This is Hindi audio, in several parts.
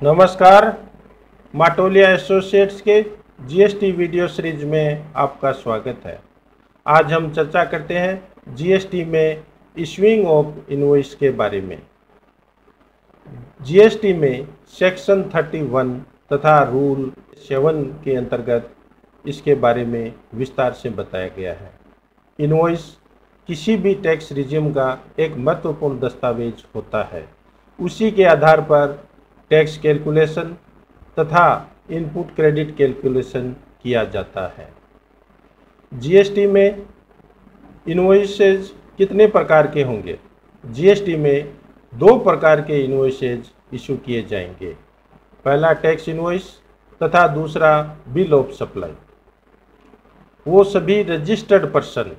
नमस्कार। माटोलिया एसोसिएट्स के जीएसटी वीडियो सीरीज में आपका स्वागत है। आज हम चर्चा करते हैं जीएसटी में इशूइंग ऑफ इनवॉइस के बारे में। जीएसटी में सेक्शन 31 तथा रूल 7 के अंतर्गत इसके बारे में विस्तार से बताया गया है। इनवॉइस किसी भी टैक्स रिजिम का एक महत्वपूर्ण दस्तावेज होता है। उसी के आधार पर टैक्स कैलकुलेशन तथा इनपुट क्रेडिट कैलकुलेशन किया जाता है। जीएसटी में इनवॉइसेज कितने प्रकार के होंगे? जीएसटी में 2 प्रकार के इनवॉइसेज इशू किए जाएंगे। पहला टैक्स इनवॉइस तथा दूसरा बिल ऑफ सप्लाई। वो सभी रजिस्टर्ड पर्सन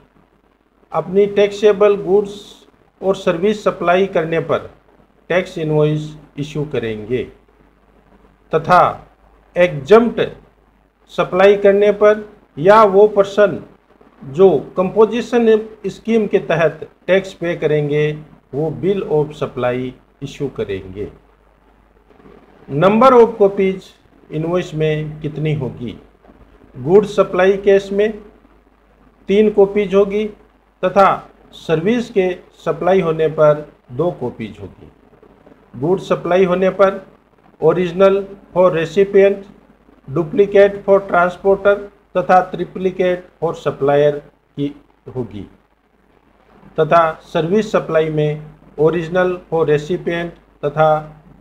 अपनी टैक्सेबल गुड्स और सर्विस सप्लाई करने पर टैक्स इनवॉइस इशू करेंगे तथा एग्जम्प्ट सप्लाई करने पर या वो पर्सन जो कंपोजिशन स्कीम के तहत टैक्स पे करेंगे वो बिल ऑफ सप्लाई इशू करेंगे। नंबर ऑफ कॉपीज इनवॉइस में कितनी होगी? गुड्स सप्लाई केस में 3 कॉपीज होगी तथा सर्विस के सप्लाई होने पर 2 कॉपीज होगी। गुड्स सप्लाई होने पर original for recipient, duplicate for transporter तथा ट्रिप्लिकेट फॉर सप्लायर की होगी तथा सर्विस सप्लाई में ओरिजिनल फॉर रेसिपिएंट तथा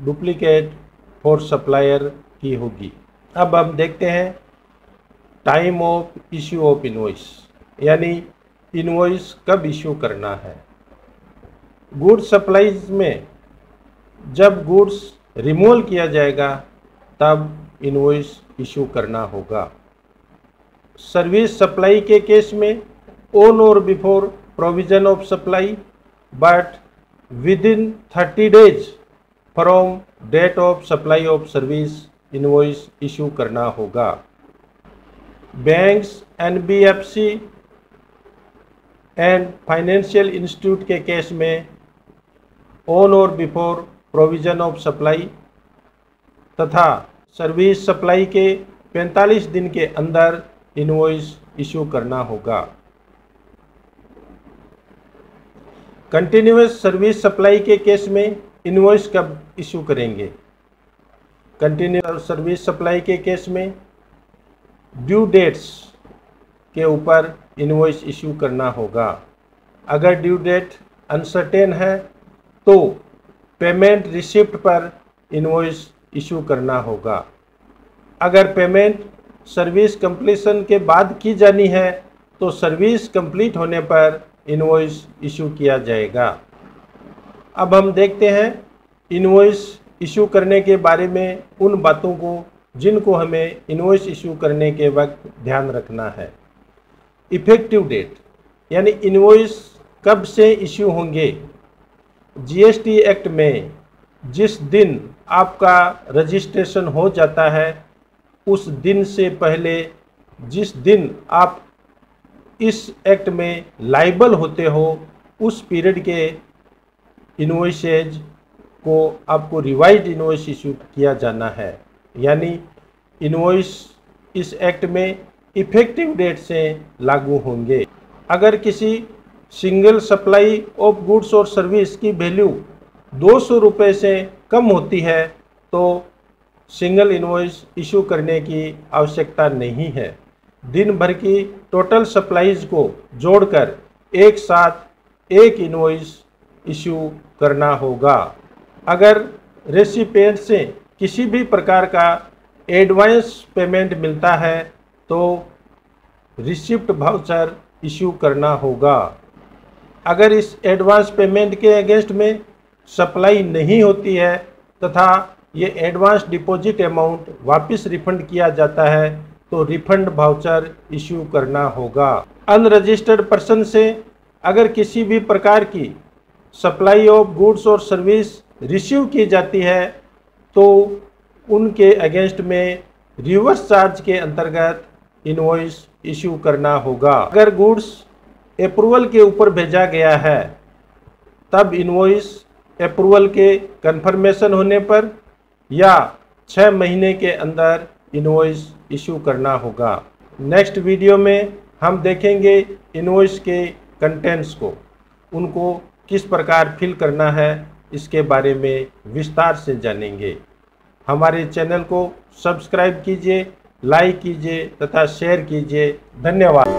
डुप्लीकेट फॉर सप्लायर की होगी। अब हम देखते हैं time of issue of invoice, यानी इनवॉइस कब इशू करना है। गुड्स सप्लाईज में जब गुड्स रिमूवल किया जाएगा तब इनवॉइस इशू करना होगा। सर्विस सप्लाई के केस में on or before provision of supply but within 30 days from date of supply of service invoice issue करना होगा। Banks, NBFC and financial institute के केस में on or before provision of supply तथा सर्विस सप्लाई के 45 दिन के अंदर इनवॉइस इशू करना होगा। कंटिन्यूअस सर्विस सप्लाई के केस में इनवॉइस कब इशू करेंगे? कंटिन्यूअस सर्विस सप्लाई के केस में ड्यू डेट्स के ऊपर इनवॉइस इशू करना होगा। अगर ड्यू डेट अनसर्टेन है तो पेमेंट रिसिप्ट पर इनवॉइस इशू करना होगा। अगर पेमेंट सर्विस कंप्लीशन के बाद की जानी है तो सर्विस कंप्लीट होने पर इनवॉइस इशू किया जाएगा। अब हम देखते हैं इनवॉइस इशू करने के बारे में उन बातों को जिनको हमें इनवॉइस इशू करने के वक्त ध्यान रखना है। इफेक्टिव डेट, यानी इनवॉइस कब से इशू होंगे। जीएसटी एक्ट में जिस दिन आपका रजिस्ट्रेशन हो जाता है उस दिन से पहले जिस दिन आप इस एक्ट में लाइबल होते हो उस पीरियड के इनवॉइसेज को आपको रिवाइज्ड इनवॉइस इशू किया जाना है। यानी इनवॉइस इस एक्ट में इफेक्टिव डेट से लागू होंगे। अगर किसी सिंगल सप्लाई ऑफ गुड्स और सर्विस की वैल्यू 200 रुपये से कम होती है तो सिंगल इनवॉइस इशू करने की आवश्यकता नहीं है। दिन भर की टोटल सप्लाईज को जोड़कर एक साथ एक इनवॉइस इशू करना होगा। अगर रेसिपिएंट से किसी भी प्रकार का एडवांस पेमेंट मिलता है तो रिसिप्ट वाउचर इशू करना होगा। अगर इस एडवांस पेमेंट के अगेंस्ट में सप्लाई नहीं होती है तथा ये एडवांस डिपॉजिट अमाउंट वापस रिफंड किया जाता है तो रिफंड वाउचर इशू करना होगा। अनरजिस्टर्ड पर्सन से अगर किसी भी प्रकार की सप्लाई ऑफ गुड्स और सर्विस रिसीव की जाती है तो उनके अगेंस्ट में रिवर्स चार्ज के अंतर्गत इनवॉइस इशू करना होगा। अगर गुड्स अप्रूवल के ऊपर भेजा गया है तब इनवॉइस अप्रूवल के कन्फर्मेशन होने पर या 6 महीने के अंदर इनवॉइस इशू करना होगा। नेक्स्ट वीडियो में हम देखेंगे इनवॉइस के कंटेंट्स को, उनको किस प्रकार फिल करना है, इसके बारे में विस्तार से जानेंगे। हमारे चैनल को सब्सक्राइब कीजिए, लाइक कीजिए तथा शेयर कीजिए। धन्यवाद।